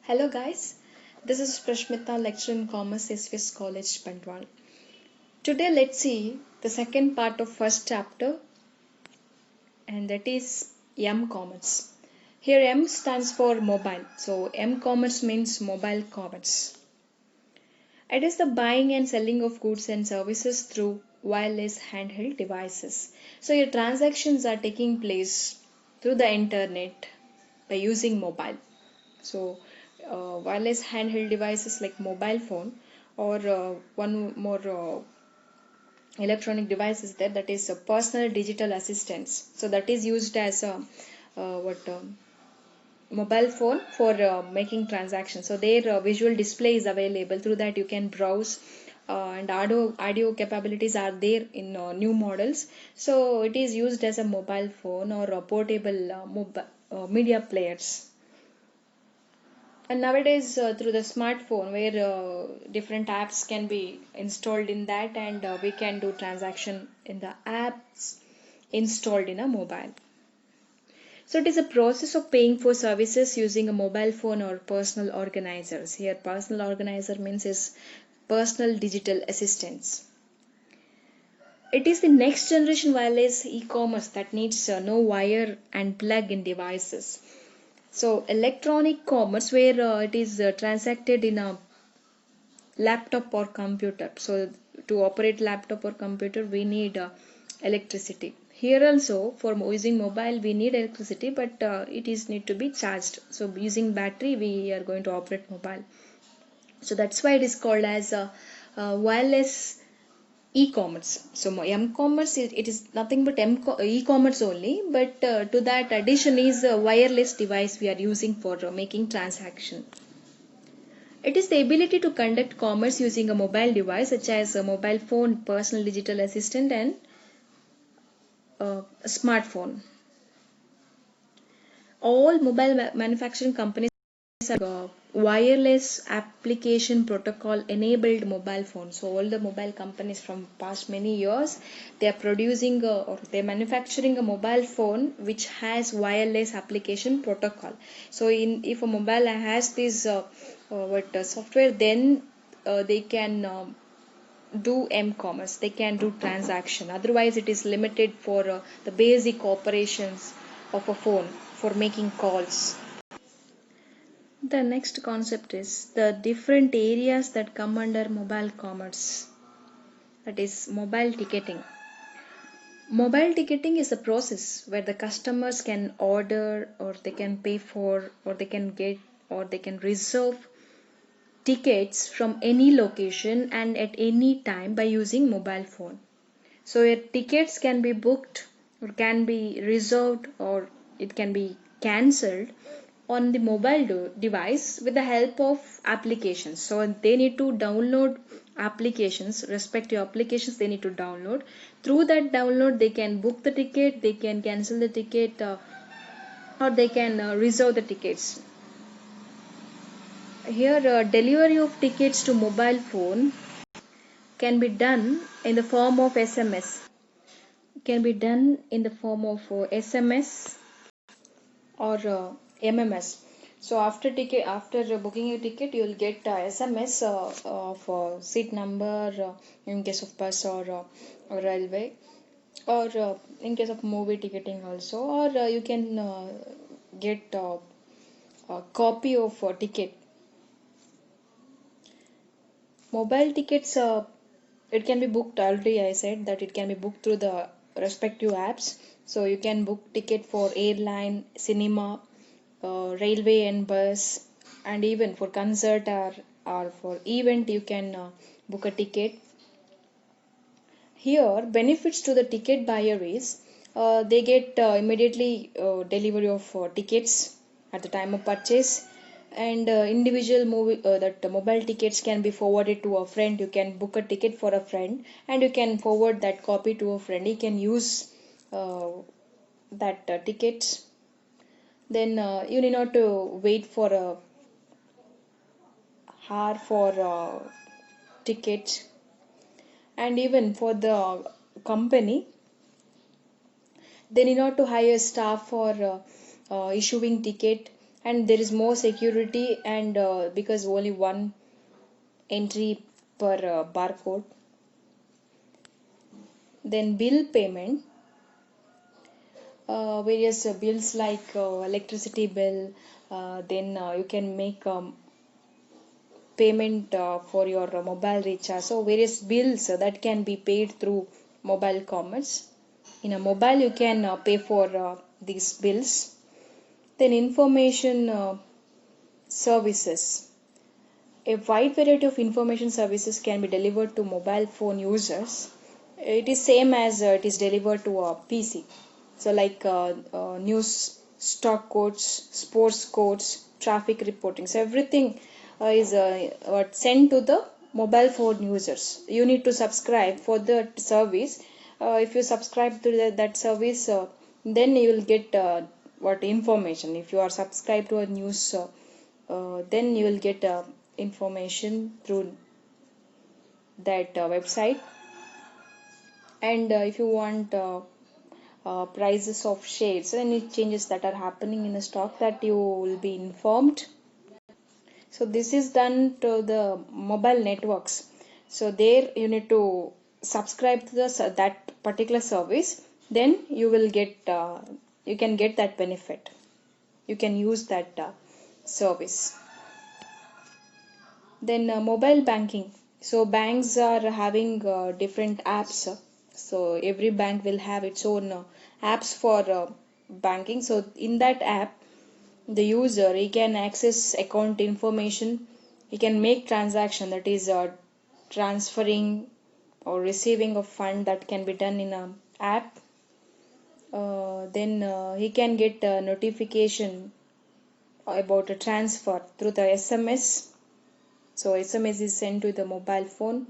Hello guys, this is Prashmita, lecturer in Commerce, SVS College, Bandwal. Today let's see the second part of first chapter, and that is M-commerce. Here M stands for mobile, so M-commerce means mobile commerce. It is the buying and selling of goods and services through wireless handheld devices. So your transactions are taking place through the internet by using mobile. So wireless handheld devices like mobile phone or one more electronic device is there, that is a personal digital assistance. So that is used as a what mobile phone for making transactions. So their visual display is available. Through that you can browse, and audio capabilities are there in new models. So it is used as a mobile phone or a portable media players. And nowadays, through the smartphone, where different apps can be installed in that, and we can do transaction in the apps installed in a mobile. So it is a process of paying for services using a mobile phone or personal organizers. Here, personal organizer means is personal digital assistants. It is the next generation wireless e-commerce that needs no wire and plug-in devices. So electronic commerce where it is transacted in a laptop or computer. So to operate laptop or computer we need electricity. Here also for using mobile we need electricity, but it is need to be charged. So using battery we are going to operate mobile. So that's why it is called as a wireless e-commerce. So m-commerce it is nothing but e-commerce only, but to that addition is a wireless device we are using for making transaction. It is the ability to conduct commerce using a mobile device such as a mobile phone, personal digital assistant, and a smartphone. All mobile manufacturing companies have a wireless application protocol enabled mobile phones. So all the mobile companies from past many years they are producing or they are manufacturing a mobile phone which has wireless application protocol. So if a mobile has this software, then they can do m-commerce, they can do transaction. Otherwise it is limited for the basic operations of a phone for making calls. The next concept is the different areas that come under mobile commerce, that is mobile ticketing. Mobile ticketing is a process where the customers can order or they can pay for or they can get or they can reserve tickets from any location and at any time by using mobile phone. So your tickets can be booked or can be reserved or it can be cancelled on the mobile device with the help of applications. So they need to download applications, respective applications they need to download. Through that download they can book the ticket, they can cancel the ticket, or they can reserve the tickets. Here delivery of tickets to mobile phone can be done in the form of SMS, can be done in the form of SMS or MMS. So after booking a ticket, you will get SMS of seat number in case of bus or railway, or in case of movie ticketing also, or you can get a copy of ticket. Mobile tickets, it can be booked already. I said that it can be booked through the respective apps. So you can book ticket for airline, cinema, railway and bus, and even for concert or for event you can book a ticket. Here benefits to the ticket buyer is they get immediately delivery of tickets at the time of purchase, and individual movie that mobile tickets can be forwarded to a friend. You can book a ticket for a friend and you can forward that copy to a friend. He can use uh, that tickets. Then you need not to wait for a hour for tickets. And even for the company, they need not to hire staff for issuing ticket, and there is more security, and because only one entry per barcode. Then bill payment, various bills like electricity bill, then you can make payment for your mobile recharge. So various bills that can be paid through mobile commerce. In a mobile, you can pay for these bills. Then information services. A wide variety of information services can be delivered to mobile phone users. It is same as it is delivered to a PC. So like news, stock codes, sports codes, traffic reporting. So everything is sent to the mobile phone users. You need to subscribe for the service. If you subscribe to that service, then you will get what information. If you are subscribed to a news, then you will get information through that website. And if you want prices of shares, any changes that are happening in the stock, that you will be informed. So this is done to the mobile networks. So there you need to subscribe to that particular service, then you will get you can get that benefit, you can use that service. Then mobile banking. So banks are having different apps. So every bank will have its own apps for banking. So in that app, the user he can access account information. He can make transaction, that is transferring or receiving a fund, that can be done in a app. Then he can get a notification about a transfer through the SMS. So SMS is sent to the mobile phone.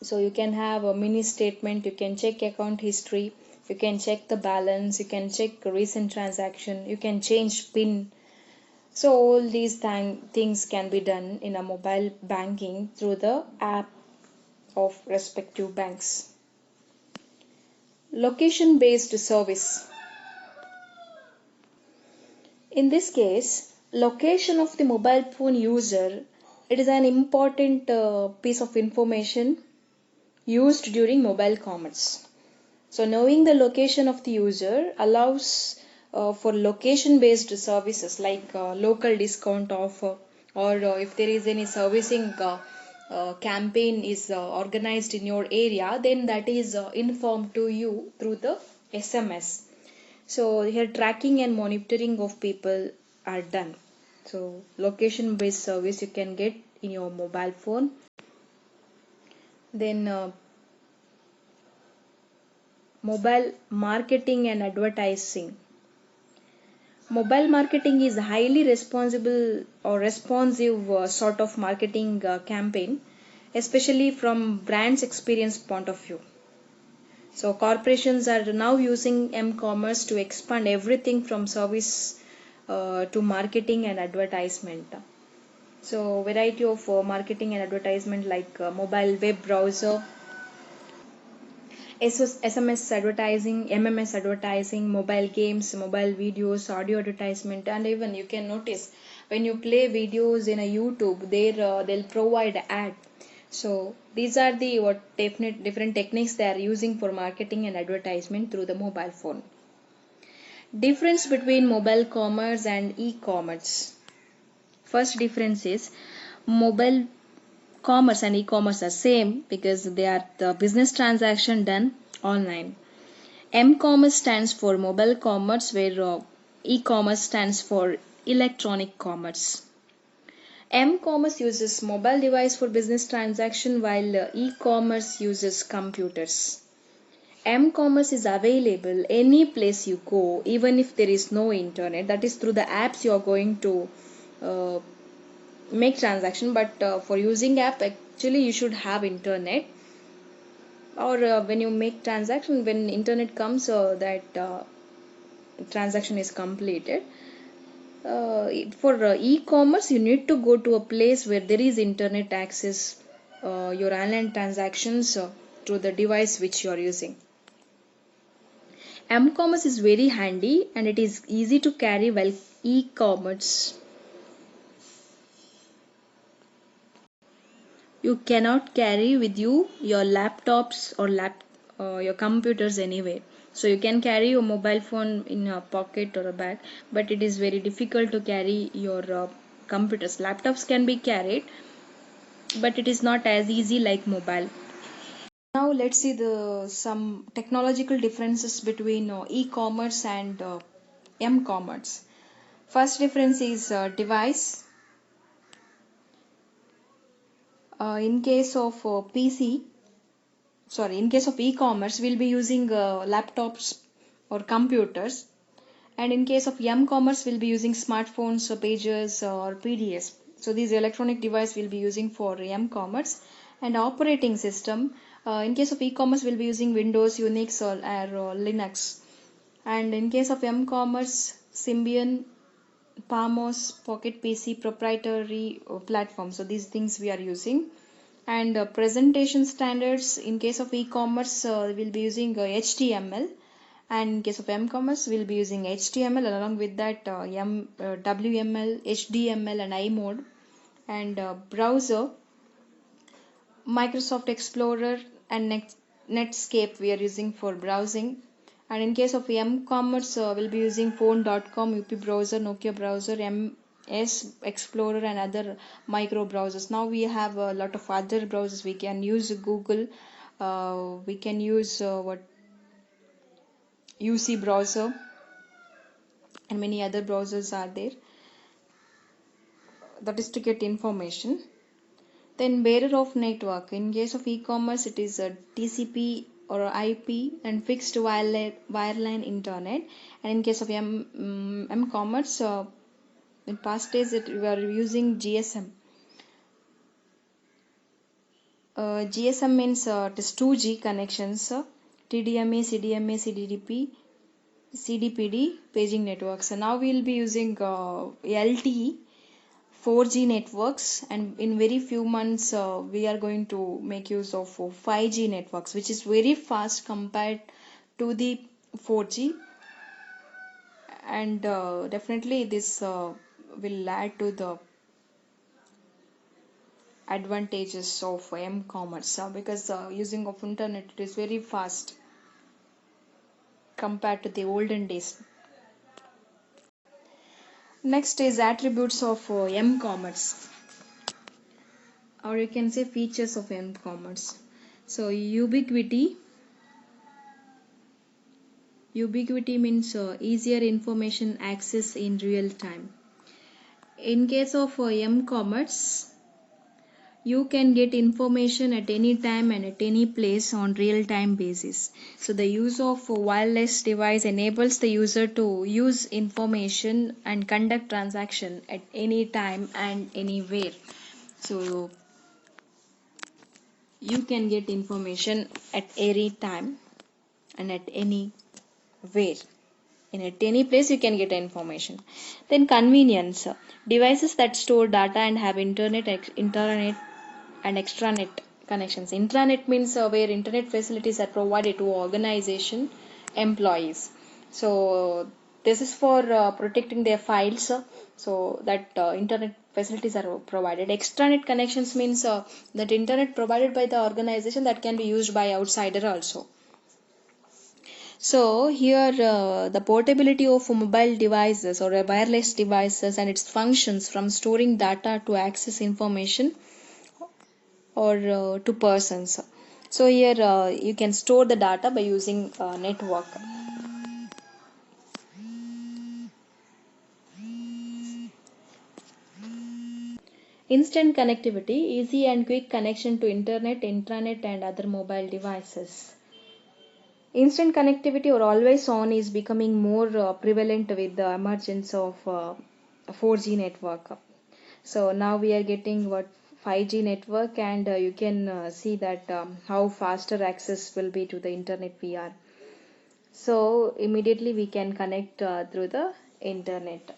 So you can have a mini statement, you can check account history, you can check the balance, you can check recent transaction, you can change PIN. So all these things can be done in a mobile banking through the app of respective banks. Location based service. In this case, location of the mobile phone user, it is an important piece of information used during mobile commerce. So knowing the location of the user allows for location based services like local discount offer, or if there is any servicing campaign is organized in your area, then that is informed to you through the SMS. So here tracking and monitoring of people are done. So location based service you can get in your mobile phone. Then mobile marketing and advertising. Mobile marketing is highly responsible or responsive sort of marketing campaign, especially from brand's experience point of view. So corporations are now using m-commerce to expand everything from service to marketing and advertisement. So variety of marketing and advertisement like mobile web browser, SMS advertising, MMS advertising, mobile games, mobile videos, audio advertisement, and even you can notice when you play videos in a YouTube, there they'll provide ad. So these are the what definite different techniques they are using for marketing and advertisement through the mobile phone. Difference between mobile commerce and e-commerce. First difference is mobile commerce and e-commerce are same because they are the business transaction done online. M-commerce stands for mobile commerce, where e-commerce stands for electronic commerce. M-commerce uses mobile device for business transaction, while e-commerce uses computers. M-commerce is available any place you go, even if there is no internet. That is through the apps you are going to uh, make transaction. But for using app, actually you should have internet. Or when you make transaction, when internet comes, that transaction is completed. For e-commerce, you need to go to a place where there is internet access. Your online transactions through the device which you are using. M-commerce is very handy and it is easy to carry while e-commerce you cannot carry with you your laptops or your computers anyway. So you can carry your mobile phone in a pocket or a bag, but it is very difficult to carry your computers. Laptops can be carried, but it is not as easy like mobile. Now let's see the some technological differences between e-commerce and m-commerce. First difference is device. In case of in case of e-commerce, we'll be using laptops or computers, and in case of m-commerce, we'll be using smartphones, or pages, or PDS. So these electronic device we'll be using for m-commerce. And operating system. In case of e-commerce, we'll be using Windows, Unix, or Linux. And in case of m-commerce, Symbian, Palmos, Pocket PC, proprietary platform. So these things we are using. And presentation standards, in case of e-commerce, we'll be using HTML, and in case of m-commerce, we'll be using HTML, along with that WML, HDML, and iMode. And browser, Microsoft Explorer and Netscape we are using for browsing. And in case of m-commerce, we'll be using phone.com, UP browser, Nokia browser, MS Explorer, and other micro browsers. Now we have a lot of other browsers. We can use Google, we can use UC browser, and many other browsers are there. That is to get information. Then bearer of network. In case of e-commerce, it is a TCP or IP and fixed wireline internet. And in case of m-commerce, in past days we were using GSM. GSM means it is 2G connections, TDMA, CDMA, CDDP, CDPD paging networks. So now we will be using LTE 4G networks, and in very few months we are going to make use of 5G networks, which is very fast compared to the 4G. And definitely this will add to the advantages of m-commerce, because using of internet, it is very fast compared to the olden days. Next is attributes of m-commerce, or you can say features of m-commerce. So ubiquity means easier information access in real time. In case of m-commerce, you can get information at any time and at any place on real time basis. So the use of a wireless device enables the user to use information and conduct transaction at any time and anywhere. So you can get information at any time and at any where. In at any place you can get information. Then convenience. Devices that store data and have internet and extranet connections. Intranet means where internet facilities are provided to organization employees. So this is for protecting their files, so that internet facilities are provided. Extranet connections means that internet provided by the organization that can be used by outsider also. So here the portability of mobile devices or wireless devices and its functions, from storing data to access information or to persons. So here you can store the data by using network. Instant connectivity, easy and quick connection to internet, intranet, and other mobile devices. Instant connectivity or always on is becoming more prevalent with the emergence of 4G network. So now we are getting 5G network, and you can see that how faster access will be to the internet we are. So immediately we can connect through the internet.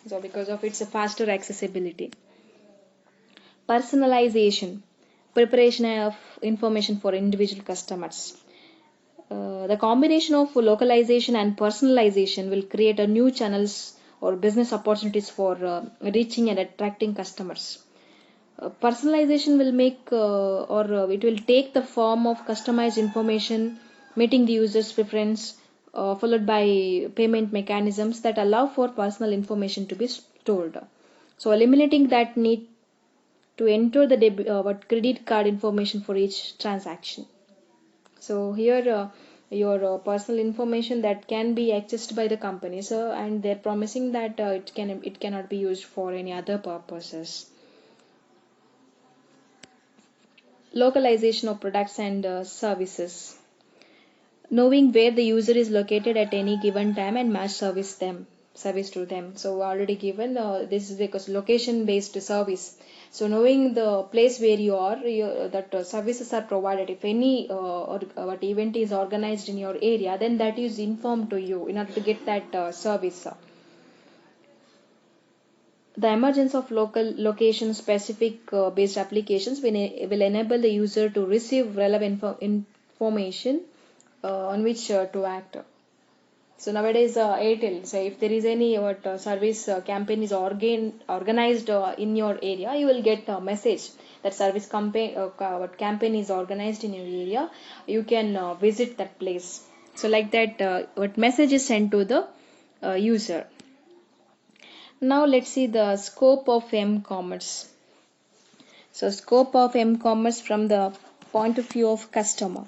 So because of its faster accessibility. Personalization, preparation of information for individual customers. The combination of localization and personalization will create a new channels or business opportunities for reaching and attracting customers. Personalization will make or it will take the form of customized information meeting the user's preference, followed by payment mechanisms that allow for personal information to be stored. So eliminating that need to enter the credit card information for each transaction. So here your personal information that can be accessed by the company, so and they're promising that it cannot be used for any other purposes. Localization of products and services. Knowing where the user is located at any given time and match service to them. So already given this is because location based service. So knowing the place where you are, that services are provided. If any what event is organized in your area, then that is informed to you in order to get that service. The emergence of local location specific based applications will enable the user to receive relevant information on which to act. So nowadays, Airtel. So if there is any what service campaign is organized in your area, you will get a message that service campaign what campaign is organized in your area. You can visit that place. So like that, what message is sent to the user. Now let's see the scope of m-commerce. So scope of m-commerce from the point of view of customer.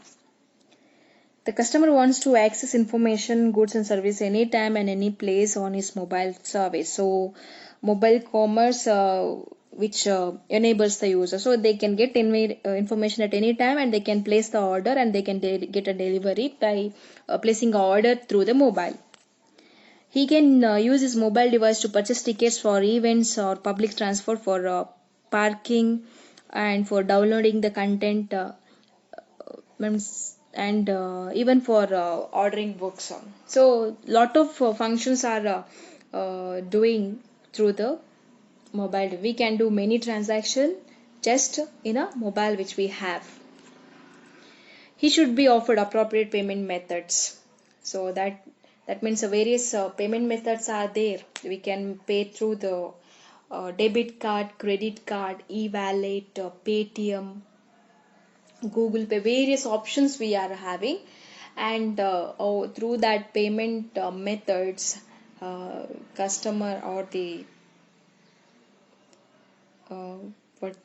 The customer wants to access information, goods and service anytime and any place on his mobile service. So mobile commerce which enables the user. So they can get information at any time and they can place the order and they can get a delivery by placing an order through the mobile. He can use his mobile device to purchase tickets for events or public transport, for parking and for downloading the content and even for ordering books. So lot of functions are doing through the mobile. We can do many transactions just in a mobile which we have. He should be offered appropriate payment methods. So that means various payment methods are there. We can pay through the debit card, credit card, e-wallet, Paytm, Google Pay, various options we are having, and through that payment methods, customer or the uh, what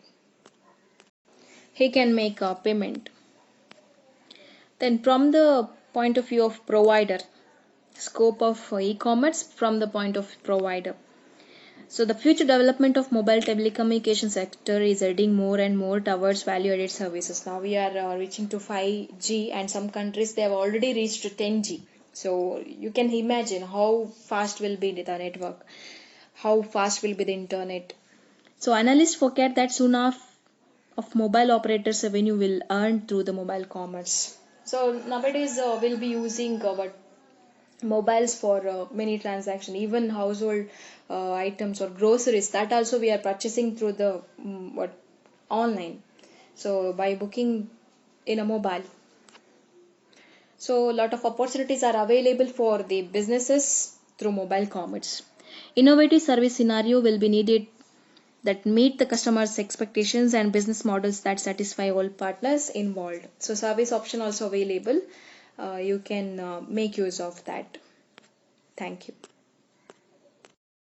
he can make a payment. Then from the point of view of provider, scope of e-commerce from the point of provider. So the future development of mobile telecommunication sector is heading more and more towards value-added services. Now we are reaching to 5G, and some countries they have already reached to 10G. So you can imagine how fast will be the network, how fast will be the internet. So analysts forecast that soon of mobile operators revenue will earn through the mobile commerce. So nowadays we'll be using what mobiles for many transactions, even household items or groceries, that also we are purchasing through the what online, so by booking in a mobile. So a lot of opportunities are available for the businesses through mobile commerce. Innovative service scenario will be needed that meet the customers expectations and business models that satisfy all partners involved. So service option also available, you can make use of that. Thank you.